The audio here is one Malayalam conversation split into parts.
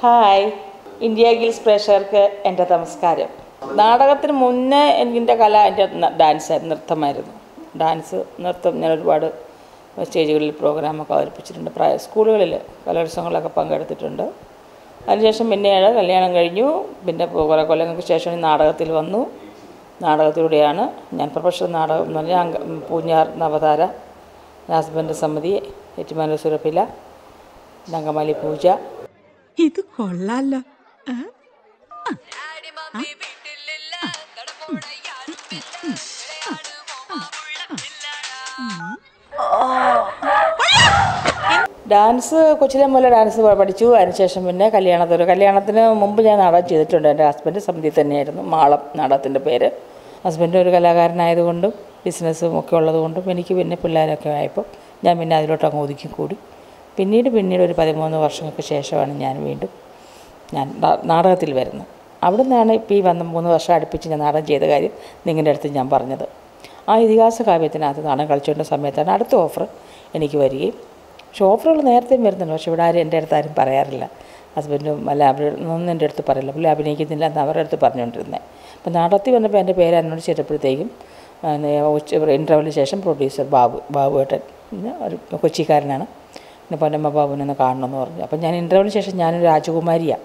ഹായ്, ഇന്ത്യ ഗിൽസ് പ്രേക്ഷകർക്ക് എൻ്റെ നമസ്കാരം. നാടകത്തിന് മുന്നേ എൻ്റെ കല എൻ്റെ ഡാൻസായിരുന്നു, നൃത്തമായിരുന്നു. നൃത്തം ഞാൻ ഒരുപാട് സ്റ്റേജുകളിൽ പ്രോഗ്രാമൊക്കെ അവതരിപ്പിച്ചിട്ടുണ്ട്. സ്കൂളുകളിൽ കലോത്സവങ്ങളിലൊക്കെ പങ്കെടുത്തിട്ടുണ്ട്. അതിനുശേഷം പിന്നെയാണ് കല്യാണം കഴിഞ്ഞു. പിന്നെ കുറേ കൊല്ലങ്ങൾക്ക് ശേഷം നാടകത്തിൽ വന്നു. നാടകത്തിലൂടെയാണ് ഞാൻ പ്രൊഫഷണൽ നാടകം എന്ന് പറഞ്ഞാൽ പൂഞ്ഞാർ നവതാര, ഹസ്ബൻഡ് സമിതി, ഏറ്റുമാനൂർ സുരപ്പില, അങ്കമാലി പൂജ. ഇത് കൊള്ളാലോ. ഡാൻസ് കൊച്ചിലെ മുതലേ ഡാൻസ് പഠിച്ചു. അതിനുശേഷം പിന്നെ കല്യാണത്തിന് മുമ്പ് ഞാൻ നാടകം ചെയ്തിട്ടുണ്ട്. എൻ്റെ ഹസ്ബൻഡ് സമിതി തന്നെയായിരുന്നു. മാളം നാടകത്തിൻ്റെ പേര്. ഹസ്ബൻഡ് ഒരു കലാകാരനായതുകൊണ്ടും ബിസിനസ്സും ഒക്കെ ഉള്ളതുകൊണ്ടും എനിക്ക് പിന്നെ പിള്ളേരൊക്കെ ആയപ്പോൾ ഞാൻ പിന്നെ അതിലോട്ട് അങ്ങ് ഒതുക്കി കൂടി. പിന്നീട് ഒരു 13 വർഷങ്ങൾക്ക് ശേഷമാണ് ഞാൻ വീണ്ടും നാടകത്തിൽ വരുന്നത്. അവിടെ നിന്നാണ് ഇപ്പോൾ ഈ വന്ന 3 വർഷം അടുപ്പിച്ച് ഞാൻ നാടകം ചെയ്ത കാര്യം നിങ്ങളുടെ അടുത്ത് ഞാൻ പറഞ്ഞത്. ആ ഇതിഹാസ കാവ്യത്തിനകത്ത് നാടകം കളിച്ചുകൊണ്ട സമയത്താണ് അടുത്ത ഓഫർ എനിക്ക് വരികയും. പക്ഷേ ഓഫറുകൾ നേരത്തെയും വരുന്നുണ്ട്. പക്ഷേ ഇവിടെ എൻ്റെ അടുത്ത് ആരും പറയാറില്ല. ഹസ്ബൻഡും അല്ല അവരൊന്നും എൻ്റെ അടുത്ത് പറയില്ല. പുള്ളി അഭിനയിക്കുന്നില്ല എന്ന് അവരുടെ അടുത്ത് പറഞ്ഞുകൊണ്ടിരുന്നത്. അപ്പോൾ നാടകത്തിൽ വന്നപ്പോൾ എൻ്റെ പേര് എന്നോട് ചെയ്തപ്പോഴത്തേക്കും ഇൻ്റർവ്യൂവിന് ശേഷം പ്രൊഡ്യൂസർ ബാബുവേട്ടൻ ഒരു കൊച്ചിക്കാരനാണ്, പിന്നെ പൊന്നമ്മ ബാബുവിനൊന്ന് കാണണമെന്ന് പറഞ്ഞു. അപ്പം ഞാൻ ഇൻ്റർവ്യൂവിന് ശേഷം ഞാനൊരു രാജകുമാരിയാണ്.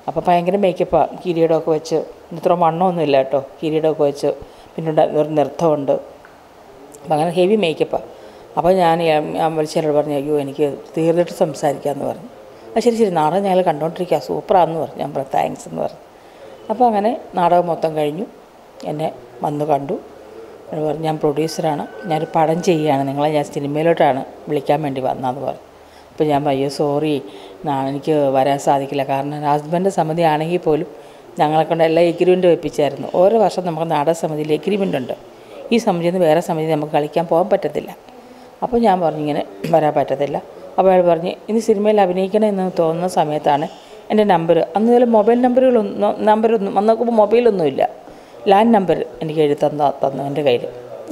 അപ്പോൾ ഭയങ്കര മേക്കപ്പാണ്, കിരീടമൊക്കെ വെച്ച്. ഇത്ര വണ്ണമൊന്നുമില്ല കേട്ടോ, കിരീടമൊക്കെ വെച്ച്. പിന്നെ ഒരു നൃത്തമുണ്ട്. അപ്പം അങ്ങനെ ഹെവി മേക്കപ്പാണ്. അപ്പോൾ ഞാൻ ചിലർ പറഞ്ഞു, അയ്യോ എനിക്ക് തീർന്നിട്ട് സംസാരിക്കാമെന്ന് പറഞ്ഞു. ശരി നാടകം ഞങ്ങൾ കണ്ടുകൊണ്ടിരിക്കുക, സൂപ്പറാണെന്ന് പറഞ്ഞു. ഞാൻ പറഞ്ഞു താങ്ക്സ് എന്ന് പറഞ്ഞു. അപ്പോൾ അങ്ങനെ നാടകം മൊത്തം കഴിഞ്ഞു. എന്നെ വന്ന് കണ്ടു. പറഞ്ഞു ഞാൻ പ്രൊഡ്യൂസറാണ്, ഞാനൊരു പടം ചെയ്യുകയാണ്, നിങ്ങളെ ഞാൻ സിനിമയിലോട്ടാണ് വിളിക്കാൻ വേണ്ടി വന്നതെന്ന് പറഞ്ഞു. അപ്പോൾ ഞാൻ അയ്യോ സോറി, എനിക്ക് വരാൻ സാധിക്കില്ല. കാരണം ഹസ്ബൻഡ് സമിതി ആണെങ്കിൽ പോലും ഞങ്ങളെ കൊണ്ട് എല്ലാം എഗ്രിമെൻ്റ് വെപ്പിച്ചായിരുന്നു. ഓരോ വർഷം നമുക്ക് നാടക സമിതിയിൽ എഗ്രിമെൻ്റ് ഉണ്ട്. ഈ സമിതിയിൽ നിന്ന് വേറെ സമിതി നമുക്ക് കളിക്കാൻ പോകാൻ പറ്റത്തില്ല. അപ്പോൾ ഞാൻ പറഞ്ഞു ഇങ്ങനെ വരാൻ പറ്റത്തില്ല. അപ്പോൾ അയാൾ പറഞ്ഞ് ഇനി സിനിമയിൽ അഭിനയിക്കണമെന്ന് തോന്നുന്ന സമയത്താണ് എൻ്റെ നമ്പർ, അന്ന് മൊബൈൽ നമ്പരൊന്നും അന്നൊക്കെ മൊബൈലൊന്നുമില്ല, ലാൻഡ് നമ്പർ എനിക്ക് എഴുതി തന്നു എൻ്റെ കയ്യിൽ.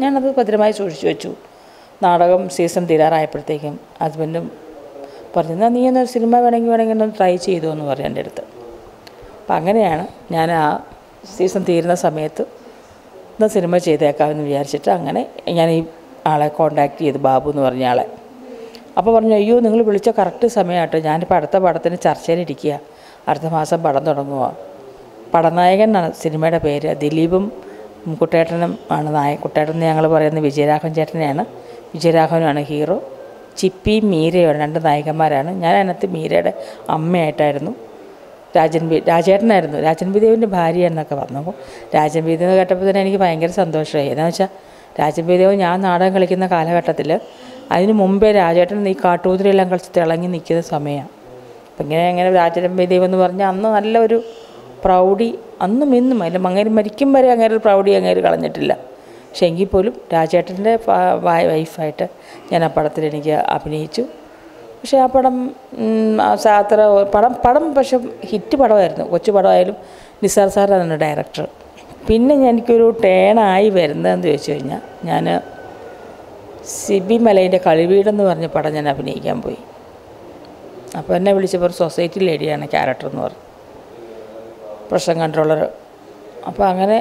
ഞാനത് ഭദ്രമായി സൂക്ഷിച്ചു വെച്ചു. നാടകം സീസൺ തീരാറായപ്പോഴത്തേക്കും ഹസ്ബൻഡും പറഞ്ഞു എന്നാൽ നീ ഒന്ന് സിനിമ വേണമെങ്കിൽ ഒന്ന് ട്രൈ ചെയ്തു എന്ന് പറഞ്ഞു എൻ്റെ അടുത്ത്. അപ്പം അങ്ങനെയാണ് ഞാൻ ആ സീസൺ തീരുന്ന സമയത്ത് എന്നാൽ സിനിമ ചെയ്തേക്കാമെന്ന് വിചാരിച്ചിട്ട് അങ്ങനെ ഞാൻ ഈ ആളെ കോണ്ടാക്ട് ചെയ്തു, ബാബു എന്ന് പറഞ്ഞ ആളെ. അപ്പോൾ പറഞ്ഞു അയ്യോ നിങ്ങൾ വിളിച്ച കറക്റ്റ് സമയമായിട്ട്, ഞാനിപ്പോൾ അടുത്ത പടത്തിന് ചർച്ചയിലിരിക്കുക, അടുത്ത മാസം പടം തുടങ്ങുക. പടനായകൻ എന്നാണ് സിനിമയുടെ പേര്. ദിലീപും കുട്ടേട്ടനും ആണ് കുട്ടേട്ടൻ ഞങ്ങൾ പറയുന്നത് വിജയരാഘവൻ ചേട്ടനെയാണ്. വിജയരാഘവനാണ് ഹീറോ. ചിപ്പിയും മീരയുമാണ് 2 നായകന്മാരാണ്. ഞാൻ അതിനകത്ത് മീരയുടെ അമ്മയായിട്ടായിരുന്നു. രാജേട്ടനായിരുന്നു, രാജൻ ബി ദേവിൻ്റെ ഭാര്യയെന്നൊക്കെ പറഞ്ഞു. അപ്പോൾ രാജൻ ബി ദേവ് കേട്ടപ്പോൾ തന്നെ എനിക്ക് ഭയങ്കര സന്തോഷമായി. എന്താണെന്ന് വെച്ചാൽ രാജൻ ബി ദേവ് ഞാൻ നാടകം കളിക്കുന്ന കാലഘട്ടത്തിൽ അതിന് മുമ്പേ രാജേട്ടൻ ഈ കാട്ടുകുതിരയെല്ലാം കളിച്ച് തിളങ്ങി നിൽക്കുന്ന സമയമാണ്. അപ്പം ഇങ്ങനെ രാജൻ ബി ദേവ് എന്ന് പറഞ്ഞാൽ അന്ന് നല്ലൊരു പ്രൗഢി, അന്നും ഇന്നും അതിൽ അങ്ങേര് മരിക്കും വരെ അങ്ങേര് പ്രൗഢി അങ്ങേര് കളഞ്ഞിട്ടില്ല. പക്ഷെ എങ്കിൽ പോലും രാജേട്ടൻ്റെ വൈഫായിട്ട് ഞാൻ ആ പടത്തിൽ എനിക്ക് അഭിനയിച്ചു. പക്ഷേ ആ പടം അത്ര പടം പക്ഷെ ഹിറ്റ് പടമായിരുന്നു. കൊച്ചു പടമായാലും നിസാർ സാറാണ് ഡയറക്ടർ. പിന്നെ എനിക്കൊരു ടേണായി വരുന്നതെന്ന് ചോദിച്ചു കഴിഞ്ഞാൽ ഞാൻ സിബി മലയിൻ്റെ കളിവീടെന്ന് പറഞ്ഞ പടം ഞാൻ അഭിനയിക്കാൻ പോയി. അപ്പോൾ എന്നെ വിളിച്ചപ്പോൾ സൊസൈറ്റി ലേഡിയാണ് ക്യാരക്ടർ എന്ന് പറഞ്ഞു, പ്രശ്നം കൺട്രോളർ. അപ്പോൾ അങ്ങനെ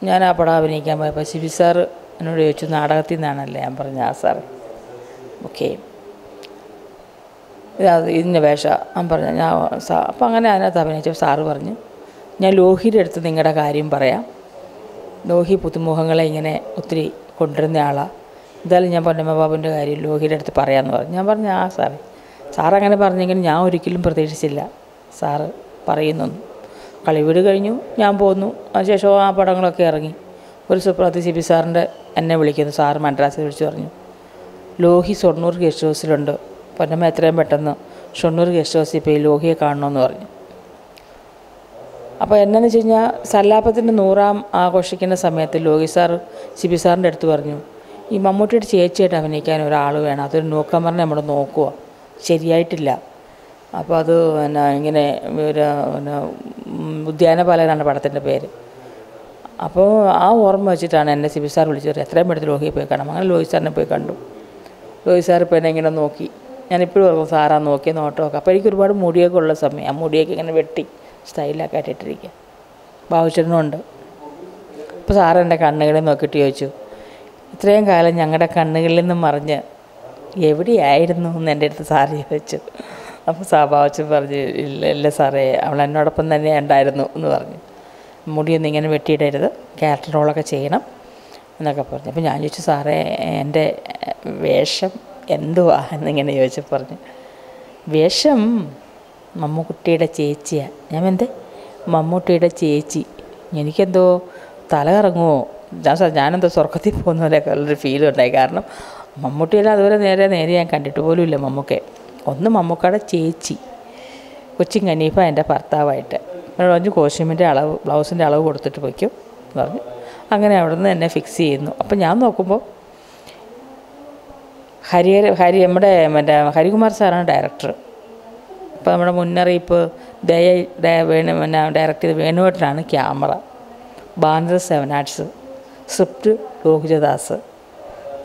ഞാൻ ആ പടം അഭിനയിക്കാൻ പോയപ്പോൾ സിബി സാറ് എന്നോട് ചോദിച്ചു നാടകത്തിൽ നിന്നാണല്ലേ? ഞാൻ പറഞ്ഞു ആ സാറ്. ഓക്കെ ഇതിൻ്റെ ഞാൻ പറഞ്ഞു ഞാൻ അപ്പോൾ അങ്ങനെ അതിനകത്ത് അഭിനയിച്ചപ്പോൾ സാറ് പറഞ്ഞു ഞാൻ ലോഹിയുടെ അടുത്ത് നിങ്ങളുടെ കാര്യം പറയാം. ലോഹി പുതുമുഖങ്ങളെ ഇങ്ങനെ ഒത്തിരി കൊണ്ടുവരുന്ന ആളാണ്. എന്തായാലും ഞാൻ പൊന്നമ്മ ബാബുവിൻ്റെ കാര്യം ലോഹിയുടെ അടുത്ത് പറയാമെന്ന് പറഞ്ഞു. ഞാൻ പറഞ്ഞു ആ സാറങ്ങനെ പറഞ്ഞെങ്കിൽ ഞാൻ ഒരിക്കലും പ്രതീക്ഷിച്ചില്ല സാറ് പറയുന്നൊന്നും. കളിവീട് കഴിഞ്ഞു, ഞാൻ പോന്നു. അതിനുശേഷം ആ പടങ്ങളൊക്കെ ഇറങ്ങി. ഒരു സുപ്രഭാതത്തിൽ സിബി സാറിൻ്റെ എന്നെ വിളിക്കുന്നു. സാറ് മദ്രാസിൽ വിളിച്ച് പറഞ്ഞു ലോഹി ഷൊർണൂർ ഗസ്റ്റ് ഹൗസിലുണ്ട്, പൊന്നമ്മ എത്രയും പെട്ടെന്ന് ഷൊർണൂർ ഗസ്റ്റ് ഹൗസിൽ പോയി ലോഹിയെ കാണണമെന്ന് പറഞ്ഞു. അപ്പോൾ എന്നാന്ന് വെച്ച് കഴിഞ്ഞാൽ സല്ലാപത്തിൻ്റെ 100ാം ആഘോഷിക്കുന്ന സമയത്ത് ലോഹി സാർ സിബി സാറിൻ്റെ അടുത്ത് പറഞ്ഞു ഈ മമ്മൂട്ടിയുടെ ചേച്ചിയായിട്ട് അഭിനയിക്കാൻ ഒരാൾ വേണം, അതൊരു ന്യൂക്കമറിനെ നമ്മൾ നോക്കുക, ശരിയായിട്ടില്ല. അപ്പോൾ അത് ഇങ്ങനെ ഒരു ഉദ്യാനപാലകനാണ് പടത്തിൻ്റെ പേര്. അപ്പോൾ ആ ഓർമ്മ വെച്ചിട്ടാണ് എന്നെ സിബി സാർ വിളിച്ചത്, എത്രയും പെട്ടെന്ന് ലോഹിയെ പോയി കാണാം. അങ്ങനെ ലോഹി സാറിനെ പോയി കണ്ടു. ലോഹി സാർ ഇപ്പോൾ എന്നെ ഇങ്ങനെ നോക്കി, ഞാനിപ്പോഴും ഓർക്കും സാറാ നോക്കി നോട്ടമൊക്കെ. അപ്പോൾ എനിക്ക് ഒരുപാട് മുടിയൊക്കെ ഉള്ള സമയം. ആ മുടിയൊക്കെ ഇങ്ങനെ വെട്ടി സ്റ്റൈലൊക്കെ ആയിട്ടിരിക്കുക. ബാബുച്ചേട്ടനുണ്ട്. അപ്പോൾ സാറ് എൻ്റെ കണ്ണുകളിൽ നോക്കിയിട്ട് ചോദിച്ചു, ഇത്രയും കാലം ഞങ്ങളുടെ കണ്ണുകളിൽ നിന്ന് മറിഞ്ഞ് എവിടെയായിരുന്നു എന്ന് എൻ്റെ അടുത്ത് സാറ് ചോദിച്ചു. അപ്പോൾ ബാബുച്ചൻ പറഞ്ഞു, ഇല്ല സാറേ, അവൾ എന്നോടൊപ്പം തന്നെ ഉണ്ടായിരുന്നു എന്ന് പറഞ്ഞു. മുടിയൊന്നും ഇങ്ങനെ വെട്ടിയിടരുത്, ക്യാരക്ടർ റോളൊക്കെ ചെയ്യണം എന്നൊക്കെ പറഞ്ഞു. അപ്പോൾ ഞാൻ ചോദിച്ചു, സാറേ എൻ്റെ വേഷം എന്തുവാ എന്നിങ്ങനെ ചോദിച്ചു. പറഞ്ഞു, വേഷം മമ്മൂട്ടിയുടെ ചേച്ചിയാണ്. ഞാൻ എന്ത് മമ്മൂട്ടിയുടെ ചേച്ചി? എനിക്കെന്തോ തല കറങ്ങുമോ, ഞാനെന്തോ സ്വർഗത്തിൽ പോകുന്ന പോലെയൊക്കെ ഉള്ളൊരു ഫീലും ഉണ്ടായി. കാരണം മമ്മൂട്ടിയെല്ലാം അതുപോലെ നേരെ ഞാൻ കണ്ടിട്ട് പോലും ഇല്ല. ഒന്ന് മമ്മൂക്കയുടെ ചേച്ചി, കൊച്ചിൻ കനീഫ എൻ്റെ ഭർത്താവായിട്ട് പറഞ്ഞു, കോസ്റ്റ്യൂമിൻ്റെ അളവ് ബ്ലൗസിൻ്റെ അളവ് കൊടുത്തിട്ട് വയ്ക്കും എന്ന് പറഞ്ഞു. അങ്ങനെ അവിടെ നിന്ന് എന്നെ ഫിക്സ് ചെയ്യുന്നു. അപ്പം ഞാൻ നോക്കുമ്പോൾ നമ്മുടെ ഹരികുമാർ സാറാണ് ഡയറക്ടർ. അപ്പോൾ നമ്മുടെ മുന്നറിയിപ്പ് ഡയറക്റ്റ് ചെയ്ത് വേണുവേട്ടനാണ് camera, banner 7 arts, script Lohithadas.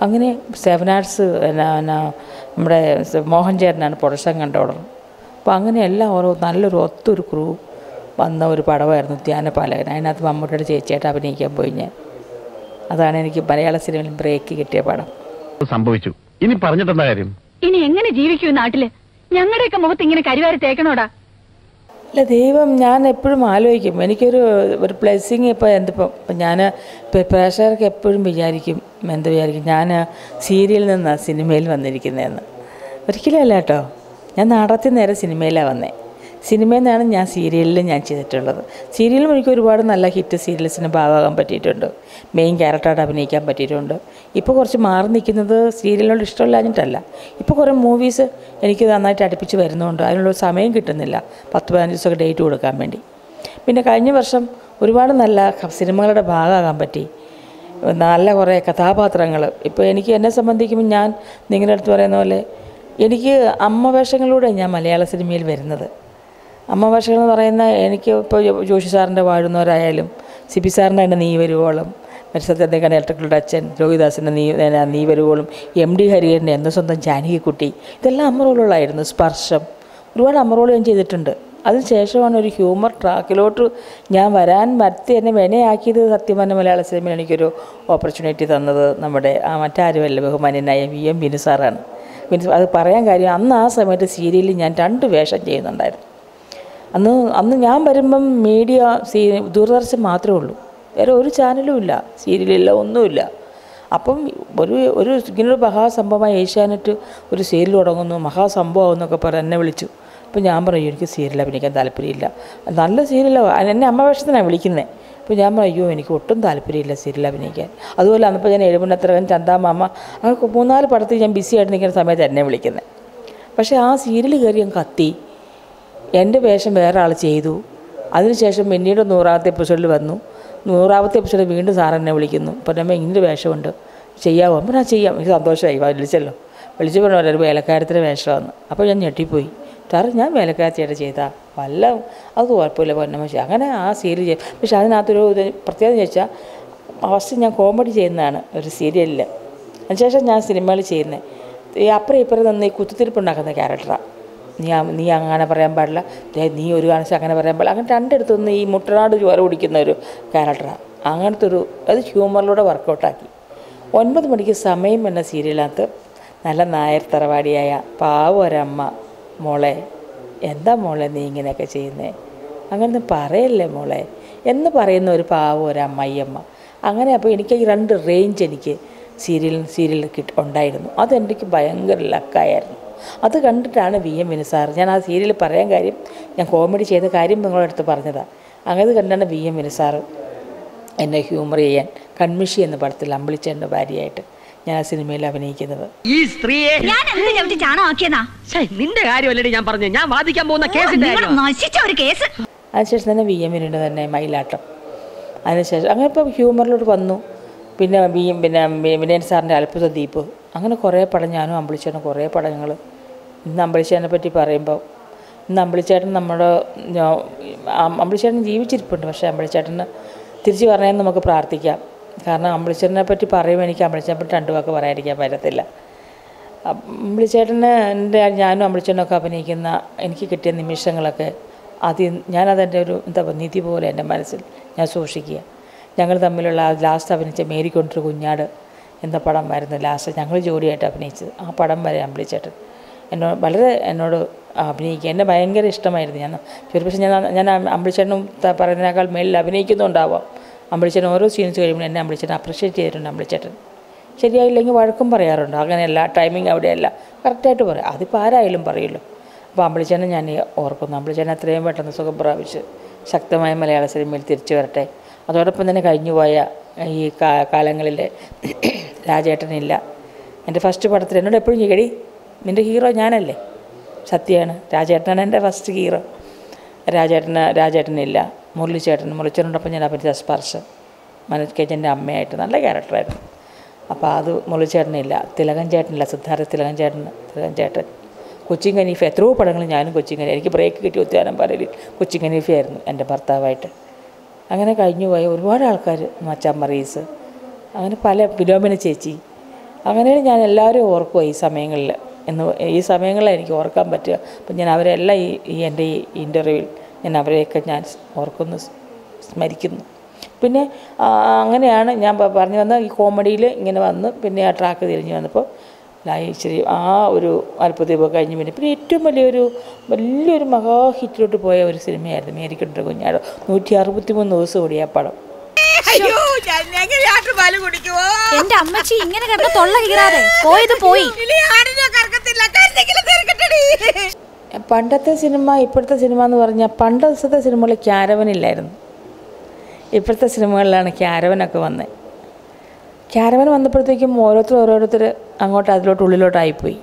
അങ്ങനെ 7 ആർട്സ് നമ്മുടെ മോഹൻ ചേട്ടനാണ് പ്രൊഡക്ഷൻ കൺട്രോളർ. അപ്പോൾ അങ്ങനെ എല്ലാം ഒത്തൊരു ക്രൂ വന്ന ഒരു പടമായിരുന്നു ധ്യാനപാലകൻ. അതിനകത്ത് മമ്മൂട്ടിയുടെ ചേച്ചിയായിട്ട് അഭിനയിക്കാൻ പോയി ഞാൻ. അതാണ് എനിക്ക് മലയാള സിനിമയിൽ ബ്രേക്ക് കിട്ടിയ പടം. സംഭവിച്ചു. ഇനി പറഞ്ഞിട്ടെന്താ കാര്യം? ഇനി എങ്ങനെ ജീവിക്കൂ നാട്ടില്? ഞങ്ങളുടെയൊക്കെ മുഖത്ത് ഇങ്ങനെ കരിവാരി തേക്കണോടാ? അല്ല, ദൈവം, ഞാൻ എപ്പോഴും ആലോചിക്കും, എനിക്കൊരു ബ്ലെസ്സിങ്. ഇപ്പം ഞാൻ പ്രേക്ഷകർക്ക് എപ്പോഴും വിചാരിക്കും ഞാൻ സീരിയലിൽ നിന്നാണ് സിനിമയിൽ വന്നിരിക്കുന്നതെന്ന്. ഒരിക്കലും അല്ല കേട്ടോ. ഞാൻ നാടകത്തിൽ നേരെ സിനിമയിലാണ് വന്നത്. സിനിമയിൽ നിന്നാണ് ഞാൻ സീരിയലിൽ ചെയ്തിട്ടുള്ളത്. സീരിയലും എനിക്ക് ഒരുപാട് നല്ല ഹിറ്റ് സീരിയൽസിന് ഭാഗമാകാൻ പറ്റിയിട്ടുണ്ട്. മെയിൻ ക്യാരക്ടറായിട്ട് അഭിനയിക്കാൻ പറ്റിയിട്ടുണ്ട്. ഇപ്പോൾ കുറച്ച് മാറി നിൽക്കുന്നത് സീരിയലിനോട് ഇഷ്ടമില്ലാഞ്ഞിട്ടല്ല. ഇപ്പോൾ കുറേ മൂവീസ് എനിക്ക് നന്നായിട്ട് അടുപ്പിച്ച് വരുന്നതുകൊണ്ട് അതിനുള്ള സമയം കിട്ടുന്നില്ല 10-15 ദിവസമൊക്കെ ഡേറ്റ് കൊടുക്കാൻ വേണ്ടി. പിന്നെ കഴിഞ്ഞ വർഷം ഒരുപാട് നല്ല സിനിമകളുടെ ഭാഗമാകാൻ പറ്റി. നല്ല കുറേ കഥാപാത്രങ്ങൾ. ഇപ്പോൾ എനിക്ക് എന്നെ സംബന്ധിക്കുമ്പോൾ ഞാൻ നിങ്ങളുടെ അടുത്ത് പറയുന്ന പോലെ എനിക്ക് അമ്മ വേഷങ്ങളിലൂടെ ഞാൻ മലയാള സിനിമയിൽ വരുന്നത്. അമ്മ വേഷങ്ങൾ എന്ന് പറയുന്ന എനിക്ക് ഇപ്പോൾ ജോഷി സാറിൻ്റെ വാഴുന്നവരായാലും സിബി സാറിൻ്റെ തന്നെ നീ വരുവോളം, സത്യത്തിൻ്റെ ഇലക്ട്രിക്കലുടെ അച്ഛൻ ലോഹിദാസിൻ്റെ നീ വരുവോളും, MD ഹരിഹരൻ്റെ എൻ്റെ സ്വന്തം ജാനകിക്കുട്ടി, ഇതെല്ലാം അമ്മ റോളുകളായിരുന്നു. സ്പർശം, ഒരുപാട് അമ്മ റോൾ ഞാൻ ചെയ്തിട്ടുണ്ട്. അതിനുശേഷമാണ് ഒരു ഹ്യൂമർ ട്രാക്കിലോട്ട് ഞാൻ എന്നെ വിനയാക്കിയത്. സത്യം പറഞ്ഞ മലയാള സിനിമയിൽ എനിക്കൊരു ഓപ്പർച്യൂണിറ്റി തന്നത് നമ്മുടെ മറ്റാരുമല്ല, ബഹുമാന്യനായ VM വിനു സാറാണ്. അത് പറയാൻ കാര്യം, അന്ന് ആ സമയത്ത് സീരിയലിൽ ഞാൻ 2 വേഷം ചെയ്യുന്നുണ്ടായിരുന്നു. അന്ന് ഞാൻ വരുമ്പം മീഡിയ ദൂരദർശൻ മാത്രമേ ഉള്ളൂ, വേറെ ഒരു ചാനലും ഇല്ല, സീരിയലില്ല, ഒന്നുമില്ല. അപ്പം ഒരു ഇങ്ങനൊരു മഹാസംഭവമായി ഏഷ്യാനെറ്റ് ഒരു സീരിയൽ തുടങ്ങുന്നു, മഹാസംഭവം എന്നൊക്കെ പറഞ്ഞ് എന്നെ വിളിച്ചു. അപ്പോൾ ഞാൻ പറയും, എനിക്ക് സീരിയൽ അഭിനയിക്കാൻ താല്പര്യമില്ല. നല്ല സീരിയലാണ്, എന്നെ അമ്മ വേഷത്തിനാണ് വിളിക്കുന്നത്. അപ്പോൾ ഞാൻ പറയും, എനിക്ക് ഒട്ടും താല്പര്യമില്ല സീരിയൽ അഭിനയിക്കാൻ. അതുപോലെ അന്നപ്പോൾ ഞാൻ എഴുപണ്ണത്തരകൻ, ചന്താമാമ, അങ്ങനെ 3-4 പടത്തിൽ ഞാൻ ബിസി ആയിട്ട് നിൽക്കുന്ന സമയത്ത് എന്നെ വിളിക്കുന്നത്. പക്ഷേ ആ സീരിയൽ കയറി ഞാൻ കത്തി, എൻ്റെ വേഷം വേറെ ആൾ ചെയ്തു. അതിനുശേഷം പിന്നീട് 100ാമത്തെ എപ്പിസോഡിൽ വന്നു. 100ാമത്തെ എപ്പിസോഡിൽ വീണ്ടും സാറെന്നെ വിളിക്കുന്നു. അപ്പോൾ നമ്മൾ ഇങ്ങനൊരു വേഷമുണ്ട്, ചെയ്യാമോ? അപ്പോൾ ഞാൻ ചെയ്യാം. എനിക്ക് സന്തോഷമായി, വിളിച്ചല്ലോ. വിളിച്ചു പറഞ്ഞ ഒരു വേലക്കാരത്തിൻ്റെ വേഷമാണ്. അപ്പോൾ ഞാൻ ഞെട്ടിപ്പോയി. സാറ്, ഞാൻ വേലക്കാരത്തിയായിട്ട് ചെയ്താൽ അത് കുഴപ്പമില്ല, പൊന്നമ്മ. അങ്ങനെ ആ സീരിയൽ ചെയ്യും. പക്ഷെ അതിനകത്തൊരു പ്രത്യേകത ചോദിച്ചാൽ, ഫസ്റ്റ് ഞാൻ കോമഡി ചെയ്യുന്നതാണ് ഒരു സീരിയലിൽ. അതിനുശേഷം ഞാൻ സിനിമകൾ ചെയ്യുന്നത് ഈ അപ്പുറം ഇപ്പുറം നിന്ന് ഈ കുത്തിത്തിരിപ്പുണ്ടാക്കുന്ന ക്യാരക്ടറാണ്. നീ അങ്ങനെ പറയാൻ പാടില്ല, നീ ഒരു കാണിച്ച് അങ്ങനെ പറയാൻ പാടില്ല, അങ്ങനെ 2 അടുത്തൊന്ന് ഈ മുട്ടനാട് ചോര കുടിക്കുന്ന ഒരു ക്യാരക്ടറാണ്. അങ്ങനത്തെ അത് ഹ്യൂമറിലൂടെ വർക്കൗട്ടാക്കി. 9 മണിക്ക് സമയം എന്ന സീരിയലിനകത്ത് നല്ല നായർ തറവാടിയായ പാവൊരമ്മ, മോളെ എന്താ മോളെ നീ ഇങ്ങനെയൊക്കെ ചെയ്യുന്നത്, അങ്ങനൊന്നും പറയല്ലേ മോളെ എന്ന് പറയുന്ന ഒരു പാവൊരമ്മയമ്മ. അങ്ങനെ അപ്പോൾ എനിക്ക് ഈ 2 റേഞ്ച് എനിക്ക് സീരിയലിൽ ഉണ്ടായിരുന്നു. അതെനിക്ക് ഭയങ്കര ലക്കായിരുന്നു. അത് കണ്ടിട്ടാണ് VM വിനു സാർ, ഞാൻ ആ സീരിയൽ പറയാൻ കാര്യം, ഞാൻ കോമഡി ചെയ്ത കാര്യം നിങ്ങളുടെ അടുത്ത് പറഞ്ഞതാണ്. അങ്ങനെ കണ്ടാണ് VM വിനു സാർ എന്നെ ഹ്യൂമർ ചെയ്യാൻ കൺമിഷി എന്ന പടത്തിൽ അമ്പിളിച്ചേട്ടൻ്റെ ഭാര്യയായിട്ട് ഞാൻ ആ സിനിമയിൽ അഭിനയിക്കുന്നത്. ഈ സ്ത്രീയെ നിന്റെ കാര്യമല്ലേ ഞാൻ പറഞ്ഞു, ഞാൻ വാദിക്കാൻ പോകുന്ന കേസിന്റെ കേസ്. അതിനുശേഷം തന്നെ VM വിനുവിൻ്റെ തന്നെ മയിലാട്ടം. അതിനുശേഷം അങ്ങനെ ഇപ്പോൾ ഹ്യൂമറിലോട്ട് വന്നു. പിന്നെ വിനയൻ സാറിൻ്റെ അത്ഭുത ദ്വീപ്, അങ്ങനെ കുറേ പടം ഞാനും അമ്പിളിച്ചേട്ടനും കുറേ പടങ്ങൾ. ഇന്ന് അമ്പിളിച്ചേട്ടനെ പറ്റി പറയുമ്പോൾ, ഇന്ന് അമ്പിളിച്ചേട്ടൻ അമ്പിളിച്ചേട്ടൻ ജീവിച്ചിരിപ്പുണ്ട്. പക്ഷേ അമ്പിളിച്ചേട്ടന് തിരിച്ച് പറഞ്ഞതെന്ന് നമുക്ക് പ്രാർത്ഥിക്കാം. കാരണം അമ്പിളിച്ചേട്ടനെ പറ്റി പറയുമ്പോൾ എനിക്ക് അമ്പിളിച്ചേട്ടനെ പറ്റി 2 വാക്ക് പറയാതിരിക്കാൻ പറ്റത്തില്ല. അമ്പിളിച്ചേട്ടന് ഞാനും അമ്പിളിച്ചേട്ടനൊക്കെ അഭിനയിക്കുന്ന എനിക്ക് കിട്ടിയ നിമിഷങ്ങളൊക്കെ ഞാനതെൻ്റെ ഒരു എന്താ പറയുക നിധി പോലെ എൻ്റെ മനസ്സിൽ ഞാൻ സൂക്ഷിക്കുക. ഞങ്ങൾ തമ്മിലുള്ള ലാസ്റ്റ് അഭിനയിച്ച മേരിക്കൊണ്ടൊരു കുഞ്ഞാട് എന്ന പടമായിരുന്നു ലാസ്റ്റ് ഞങ്ങൾ ജോഡിയായിട്ട് അഭിനയിച്ചത്. ആ പടം വരെ അമ്പിളിച്ചേട്ടൻ എന്നോട് അഭിനയിക്കുക എന്നെ ഭയങ്കര ഇഷ്ടമായിരുന്നു. പക്ഷേ ഞാൻ അമ്പിളിച്ചേട്ടനും പറയുന്നതിനേക്കാൾ മേളിൽ അഭിനയിക്കുന്നുണ്ടാവാം. അമ്പിളിച്ചേട്ടൻ ഓരോ സീൻസ് കഴിയുമ്പോൾ എന്നെ അമ്പിളിച്ചേട്ടൻ അപ്രിഷ്യേറ്റ് ചെയ്തിട്ടുണ്ട്. അമ്പിളിച്ചേട്ടൻ ശരിയായില്ലെങ്കിൽ വഴക്കും പറയാറുണ്ട്. അങ്ങനെയല്ല, ടൈമിങ് അവിടെയല്ല, കറക്റ്റായിട്ട് പറയാം. അതിപ്പോൾ ആരായാലും പറയുമല്ലോ. അപ്പോൾ അമ്പിളിച്ചേട്ടൻ ഞാൻ ഓർക്കുന്നു. അമ്പിളിച്ചേട്ടൻ എത്രയും പെട്ടെന്ന് സുഖം പ്രാപിച്ച് ശക്തമായ മലയാള സിനിമയിൽ തിരിച്ചു വരട്ടെ. അതോടൊപ്പം തന്നെ കഴിഞ്ഞുപോയ ഈ കാലങ്ങളിൽ രാജേട്ടനില്ല. എൻ്റെ ഫസ്റ്റ് പടത്തിൽ എന്നോട് എപ്പോഴും ചോദിക്കടി നിൻ്റെ ഹീറോ ഞാനല്ലേ? സത്യമാണ്, രാജേട്ടനാണ് എൻ്റെ ഫസ്റ്റ് ഹീറോ. രാജേട്ടനില്ല. മുരളിച്ചേട്ടനോടൊപ്പം ഞാൻ അഭിനയിച്ച സ്പർശം മനോജ് കേജൻ്റെ അമ്മയായിട്ട് നല്ല ക്യാരക്ടറായിരുന്നു. അപ്പോൾ അത് മുരളിച്ചേട്ടനില്ല. തിലകൻ ചേട്ടനില്ല, സിദ്ധാർത്ഥ തിലകൻ ചേട്ടൻ. കൊച്ചിൻ കനീഫ എത്രയോ പടങ്ങൾ ഞാനും കൊച്ചിൻ കനീഫ എനിക്ക് ബ്രേക്ക് കിട്ടി ഒത്തുകാരം പറയലിൽ കൊച്ചിൻ കനീഫയായിരുന്നു എൻ്റെ ഭർത്താവായിട്ട്. അങ്ങനെ കഴിഞ്ഞു പോയ ഒരുപാട് ആൾക്കാർ, മച്ചാൻ മറീസ്, അങ്ങനെ പല ഫിലോമിന ചേച്ചി, അങ്ങനെയാണ് ഞാൻ എല്ലാവരും ഓർക്കുക ഈ സമയങ്ങളിൽ. ഈ സമയങ്ങളിൽ എനിക്ക് ഓർക്കാൻ പറ്റുക. അപ്പം ഞാൻ അവരെല്ലാം എൻ്റെ ഈ ഇൻ്റർവ്യൂവിൽ ഞാൻ അവരെയൊക്കെ ഞാൻ ഓർക്കുന്നു, സ്മരിക്കുന്നു. പിന്നെ അങ്ങനെയാണ് ഞാൻ പറഞ്ഞു വന്ന ഈ കോമഡിയിൽ ഇങ്ങനെ വന്ന് പിന്നെ ആ ട്രാക്ക് തിരിഞ്ഞ് വന്നപ്പോൾ ഇച്ചിരി ആ ഒരു അത്ഭുതമൊക്കെ കഴിഞ്ഞ് പിന്നെ ഏറ്റവും വലിയൊരു മഹാ ഹിറ്റിലോട്ട് പോയ ഒരു സിനിമയായിരുന്നു മേരിക്കൊണ്ടൊരു കുഞ്ഞാട്. 163 ദിവസം ഓടിയ പടം. എന്റെ അമ്മച്ചി ഇങ്ങനെ കിടന്ന് തൊള്ള കീറാതെ പോയത് പോയി. പണ്ടത്തെ സിനിമ ഇപ്പോഴത്തെ സിനിമ എന്ന് പറഞ്ഞാൽ പണ്ടത്തെ സിനിമകളിൽ ക്യാരവനില്ലായിരുന്നു. ഇപ്പോഴത്തെ സിനിമകളിലാണ് ക്യാരവനൊക്കെ വന്നത്. ക്യാരവൻ വന്നപ്പോഴത്തേക്കും ഓരോരുത്തർ അങ്ങോട്ട് ഉള്ളിലോട്ടായിപ്പോയി.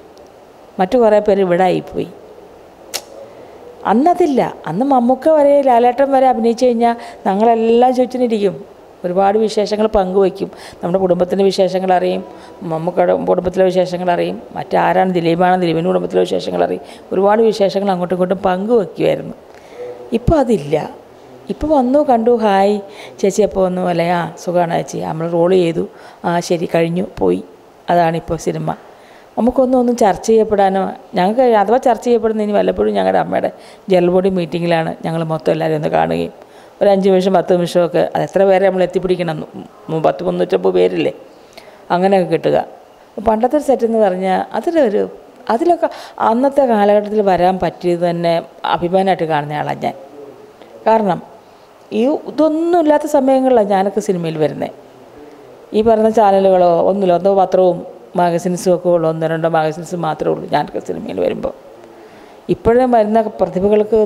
മറ്റു കുറേ പേര് ഇവിടെ ആയിപ്പോയി. അന്നതില്ല. അന്ന് മമ്മൂക്ക വരെ ലാലേട്ടൻ വരെ അഭിനയിച്ചു കഴിഞ്ഞാൽ ഞങ്ങളെല്ലാം ചോദിച്ചിരിക്കും. ഒരുപാട് വിശേഷങ്ങൾ പങ്കുവയ്ക്കും. നമ്മുടെ കുടുംബത്തിൻ്റെ വിശേഷങ്ങൾ അറിയും, മമ്മൂക്കയുടെ കുടുംബത്തിലെ വിശേഷങ്ങൾ അറിയും, മറ്റാരാണ് ദിലീപിൻ്റെ കുടുംബത്തിലെ വിശേഷങ്ങൾ അറിയും. ഒരുപാട് വിശേഷങ്ങൾ അങ്ങോട്ടും ഇങ്ങോട്ടും പങ്കുവയ്ക്കുമായിരുന്നു. ഇപ്പോൾ അതില്ല. ഇപ്പോൾ വന്നു കണ്ടു, ഹായ് ചേച്ചി എപ്പോൾ വന്നു, അല്ലേ ആ സുഖമാണ് ചേച്ചി, നമ്മൾ റോൾ ചെയ്തു, ആ ശരി കഴിഞ്ഞു പോയി. അതാണിപ്പോൾ സിനിമ. നമുക്കൊന്നും ചർച്ച ചെയ്യപ്പെടാനോ ഞങ്ങൾക്ക് അഥവാ ചർച്ച ചെയ്യപ്പെടുന്നതിന് വല്ലപ്പോഴും ഞങ്ങളുടെ അമ്മയുടെ ജനറൽ ബോഡി മീറ്റിങ്ങിലാണ് ഞങ്ങൾ മൊത്തം എല്ലാവരും ഒന്ന് കാണുകയും ഒരു 5 നിമിഷം 10 നിമിഷമൊക്കെ അത് എത്ര പേരെ നമ്മൾ എത്തിപ്പിടിക്കണം, 350 പേരില്ലേ, അങ്ങനെയൊക്കെ കിട്ടുക. പണ്ടത്തെ സെറ്റ് എന്ന് പറഞ്ഞാൽ അതിലൊക്കെ അന്നത്തെ കാലഘട്ടത്തിൽ വരാൻ പറ്റിയത് തന്നെ അഭിമാനമായിട്ട് കാണുന്ന ആളാണ് ഞാൻ. കാരണം ഇതൊന്നും ഇല്ലാത്ത സമയങ്ങളിലാണ് ഞാനൊക്കെ സിനിമയിൽ വരുന്നത്. ഈ പറഞ്ഞ ചാനലുകളോ ഒന്നുമില്ല, ഒന്നോ പത്രവും മാഗസിൻസും ഒക്കെ ഉള്ളൂ, 1-2 മാഗസിൻസ് മാത്രമേ ഉള്ളൂ ഞാനൊക്കെ സിനിമയിൽ വരുമ്പോൾ. ഇപ്പോഴും വരുന്ന പ്രതിഭകൾക്ക്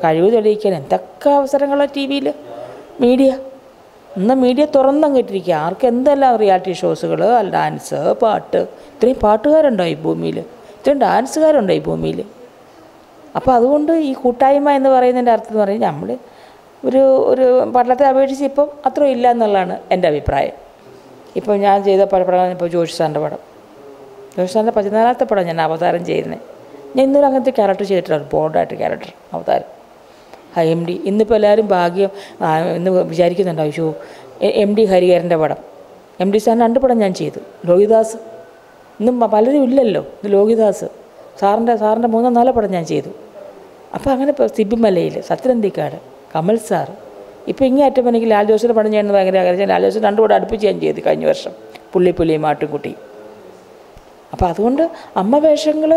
കഴിവ് തെളിയിക്കാൻ എന്തൊക്കെ അവസരങ്ങളാണ് ടി വിയിൽ, മീഡിയ തുറന്നങ്ങ് ഇട്ടിരിക്കുക. ആർക്ക് എന്തെല്ലാം റിയാലിറ്റി ഷോസുകൾ, ഡാൻസ്, പാട്ട്, ഇത്രയും പാട്ടുകാരുണ്ടോ ഈ ഭൂമിയിൽ, ഇത്രയും ഡാൻസുകാരുണ്ടോ ഈ ഭൂമിയിൽ. അപ്പോൾ അതുകൊണ്ട് ഈ കൂട്ടായ്മ എന്ന് പറയുന്നതിൻ്റെ അർത്ഥം എന്ന് പറഞ്ഞാൽ നമ്മൾ ഒരു പഠനത്തെ അപേക്ഷിച്ച് ഇപ്പം അത്ര ഇല്ല എന്നുള്ളതാണ് എൻ്റെ അഭിപ്രായം. ഇപ്പോൾ ഞാൻ ചെയ്ത പടം ഇപ്പോൾ ജോഷി സാറിൻ്റെ 14ാമത്തെ പടം ഞാൻ അവതാരം ചെയ്യുന്നത്. ഞാൻ ഇന്നൊരു അങ്ങനത്തെ ക്യാരക്ടർ ചെയ്തിട്ടുള്ള ബോർഡായിട്ട് ക്യാരക്ടർ അവതാരം MD. ഇന്നിപ്പോൾ എല്ലാവരും ഭാഗ്യം ഇന്ന് വിചാരിക്കുന്നുണ്ട്, അയ്യോ MD ഹരിഹരൻ്റെ പടം, MD സാറിന് 2 പടം ഞാൻ ചെയ്തു. ലോഹിദാസ് ഇന്നും പലരും ഇല്ലല്ലോ, ഇത് ലോഹിദാസ് സാറിൻ്റെ 3-4 പടം ഞാൻ ചെയ്തു. അപ്പോൾ അങ്ങനെ ഇപ്പോൾ സിബിമലയിൽ, സത്യനന്ദിക്കാട്, കമൽ സാർ, ഇപ്പോൾ ഇങ്ങനെ അറ്റം എനിക്ക് ലാൽ ജോസിൻ്റെ പടം ചെയ്യുന്നത് ഭയങ്കര ആഗ്രഹിച്ചാൽ ലാൽ ജോസിന് 2 പടം അടുപ്പിച്ച് ഞാൻ ചെയ്തു കഴിഞ്ഞ വർഷം, പുള്ളിയും മാട്ടുംകുട്ടി. അപ്പോൾ അതുകൊണ്ട് അമ്മ വേഷങ്ങൾ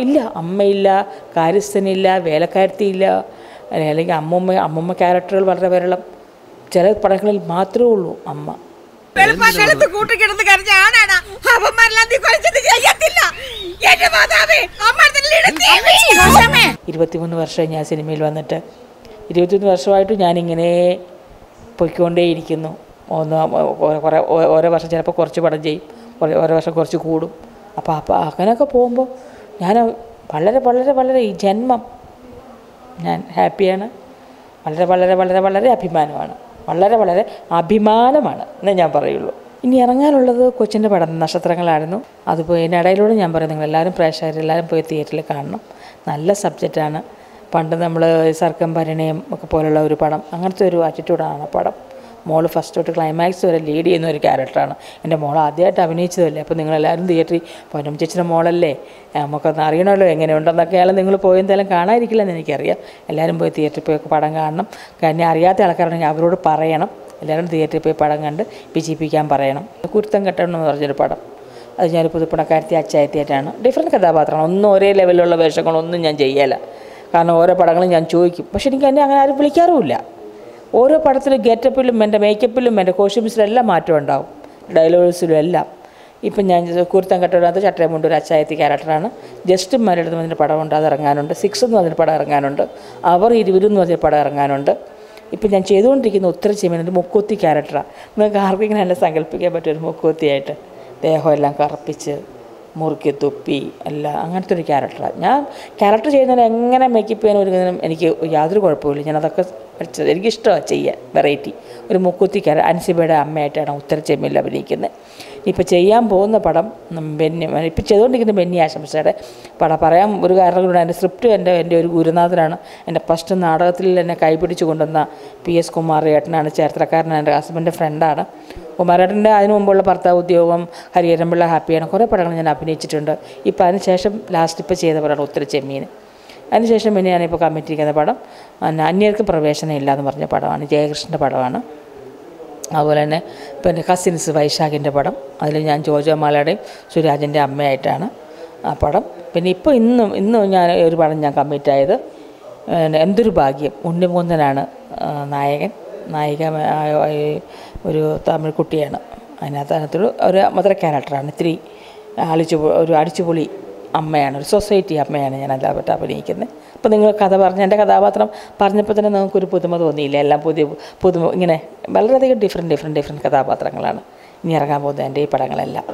ഇല്ല, അമ്മയില്ല, കാര്യസ്ഥനില്ല, വേലക്കാരത്തിയില്ല, അല്ലെങ്കിൽ അമ്മൂമ്മ ക്യാരക്ടറുകൾ വളരെ വിരളം. ചില പടങ്ങളിൽ മാത്രമേ ഉള്ളൂ അമ്മ. 23 വർഷമായി ഞാൻ സിനിമയിൽ വന്നിട്ട്. 23 വർഷമായിട്ട് ഞാനിങ്ങനെ പൊയ്ക്കൊണ്ടേയിരിക്കുന്നു. ഓരോ വർഷം ചിലപ്പോൾ കുറച്ച് പടം ചെയ്യും, ഓരോ വർഷം കുറച്ച് കൂടും. അപ്പോൾ അങ്ങനെയൊക്കെ പോകുമ്പോൾ ഞാൻ വളരെ ഈ ജന്മം ഞാൻ ഹാപ്പിയാണ്. വളരെ അഭിമാനമാണ്, വളരെ അഭിമാനമാണ് എന്നേ ഞാൻ പറയുള്ളൂ. ഇനി ഇറങ്ങാനുള്ളത് കൊച്ചിൻ്റെ പടം നക്ഷത്രങ്ങളായിരുന്നു. അതുപോയി ഇതിനിടയിലൂടെ ഞാൻ പറയും, നിങ്ങളെല്ലാവരും പ്രേക്ഷകരെല്ലാവരും പോയി തിയേറ്ററിൽ കാണണം. നല്ല സബ്ജക്റ്റാണ്. പണ്ട് നമ്മൾ സർക്കം പരിണയം ഒക്കെ പോലുള്ള ഒരു പടം, അങ്ങനത്തെ ഒരു ആറ്റിറ്റ്യൂഡാണ് പടം. മോള് ഫസ്റ്റ് തൊട്ട് ക്ലൈമാക്സ് വരെ ലീഡ് ചെയ്യുന്ന ഒരു ക്യാരക്ടറാണ്. എൻ്റെ മോൾ ആദ്യമായിട്ട് അഭിനയിച്ചതല്ലേ, അപ്പോൾ നിങ്ങളെല്ലാവരും തിയേറ്ററിൽ പൊന്നം ചേച്ചിയുടെ മോളല്ലേ, നമുക്കൊന്ന് അറിയണമല്ലോ എങ്ങനെയുണ്ടെന്നൊക്കെയാണ്. നിങ്ങൾ പോയി എന്തായാലും കാണാതിരിക്കില്ലെന്ന് എനിക്കറിയാം. എല്ലാവരും പോയി തിയേറ്ററിൽ പോയി പടം കാണണം. കാരണം അറിയാത്ത ആൾക്കാരുണ്ടെങ്കിൽ അവരോട് പറയണം, എല്ലാവരും തിയേറ്ററിൽ പോയി പടം കണ്ട് വിജയിപ്പിക്കാൻ പറയണം. കുരുത്തം കെട്ടണം എന്ന് പറഞ്ഞൊരു പടം, അത് ഞാനൊരു പുതുപ്പണക്കാരത്തി അച്ചായത്തിയായിട്ടാണ്. ഡിഫറെൻറ്റ് കഥാപാത്രമാണ്, ഒന്നും ഒരേ ലെവലിലുള്ള വേഷങ്ങളൊന്നും ഞാൻ ചെയ്യല. കാരണം ഓരോ പടങ്ങളും ഞാൻ ചോദിക്കും, പക്ഷെ എനിക്ക് എന്നെ അങ്ങനെ ആരും വിളിക്കാറുമില്ല. ഓരോ പടത്തിലും ഗെറ്റപ്പിലും എൻ്റെ മേക്കപ്പിലും എൻ്റെ കോസ്റ്റ്യൂംസിലും എല്ലാം മാറ്റം ഉണ്ടാവും, ഡയലോഗ്സിലും എല്ലാം. ഇപ്പം ഞാൻ കുരുത്തം കെട്ടതിനകത്ത് ചട്ടയമുണ്ട് ഒരു അച്ചായത്തി ക്യാരക്ടറാണ്. ജസ്റ്റ് മലയാളത്തിൽ പറഞ്ഞൊരു പടമുണ്ട്, അത് ഇറങ്ങാനുണ്ട്. 6 എന്ന് പറഞ്ഞൊരു പടം ഇറങ്ങാനുണ്ട്. അവർ 20 എന്ന് പറഞ്ഞൊരു പടം ഇറങ്ങാനുണ്ട്. ഇപ്പം ഞാൻ ചെയ്തുകൊണ്ടിരിക്കുന്ന ഉത്തര ചെമ്മീനൊരു മുക്കൂത്തി ക്യാരക്ടറാണ്. നിങ്ങൾക്ക് ആർക്കെങ്കിലും എന്നെ സങ്കല്പിക്കാൻ പറ്റുമൊരു മുക്കൂത്തിയായിട്ട്, ദേഹമെല്ലാം കറുപ്പിച്ച് മുറുക്കി തുപ്പി എല്ലാം അങ്ങനത്തെ ഒരു ക്യാരക്ടറാണ്. ഞാൻ ക്യാരക്ടർ ചെയ്യുന്നതിന് എങ്ങനെ മേക്കപ്പ് ചെയ്യാൻ ഒരുങ്ങുന്നതിനും എനിക്ക് യാതൊരു കുഴപ്പമില്ല. ഞാനതൊക്കെ പഠിച്ചത്, എനിക്കിഷ്ടമാണ് ചെയ്യാൻ. വെറൈറ്റി ഒരു മുക്കുത്തി അൻസിബയുടെ അമ്മയായിട്ടാണ് ഉത്തര ചെമ്മീനിൽ അഭിനയിക്കുന്നത്. ഇപ്പോൾ ചെയ്യാൻ പോകുന്ന പടം ഇപ്പം ചെയ്തുകൊണ്ടിരിക്കുന്ന ബെന്നി ആശംസയുടെ പടം. പറയാൻ ഒരു കാരണം കൂടെ, എൻ്റെ സ്ക്രിപ്റ്റ് എൻ്റെ ഒരു ഗുരുനാഥനാണ്. എൻ്റെ ഫസ്റ്റ് നാടകത്തിൽ എന്നെ കൈപിടിച്ച് കൊണ്ടുവന്ന PS കുമാരേട്ടനാണ്. ചരിത്രക്കാരനാണ്, എൻ്റെ ഹസ്ബൻഡിൻ്റെ ഫ്രണ്ടാണ്. കുമാരേട്ടൻ്റെ അതിനു മുമ്പുള്ള ഭർത്താവ് ഉദ്യോഗം, ഹരിഹരൻപിള്ള ഹാപ്പിയാണ്, കുറേ പടങ്ങൾ ഞാൻ അഭിനയിച്ചിട്ടുണ്ട്. ഇപ്പോൾ അതിനുശേഷം ലാസ്റ്റ് ഇപ്പോൾ ചെയ്ത പടമാണ് ഉത്തര ചെമ്മീൻ. അതിനുശേഷം പിന്നെ ഞാനിപ്പോൾ കമ്മിറ്റിരിക്കുന്ന പടം അന്യർക്ക് പ്രവേശനം ഇല്ല എന്ന് പറഞ്ഞ പടമാണ്, ജയകൃഷ്ണൻ്റെ പടമാണ്. അതുപോലെ തന്നെ പിന്നെ കസിൻസ് വൈശാഖിൻ്റെ പടം, അതിൽ ഞാൻ ജോജോമാലയുടെയും സുരാജിൻ്റെ അമ്മയായിട്ടാണ് ആ പടം. പിന്നെ ഇപ്പോൾ ഇന്നും ഞാൻ ഒരു പടം ഞാൻ കമ്മിറ്റായത് എന്തൊരു ഭാഗ്യം. ഉണ്ണിമൂന്നനാണ് നായിക ഒരു തമിഴ് കുട്ടിയാണ്. അതിനകത്തൊരു മധുര ക്യാരക്ടറാണ്. ഇത്തിരി ഒരു അടിച്ചുപൊളി അമ്മയാണ്, ഒരു സൊസൈറ്റി അമ്മയാണ് ഞാൻ അതിലായിട്ട് അഭിനയിക്കുന്നത്. അപ്പോൾ നിങ്ങൾ കഥ പറഞ്ഞ എൻ്റെ കഥാപാത്രം പറഞ്ഞപ്പോൾ തന്നെ നമുക്കൊരു പുതുമ തോന്നിയില്ല. എല്ലാം പുതുമ ഇങ്ങനെ വളരെയധികം ഡിഫറെൻറ്റ് കഥാപാത്രങ്ങളാണ് ഇനി ഇറങ്ങാൻ പോകുന്നത് എൻ്റെ ഈ പടങ്ങളെല്ലാം.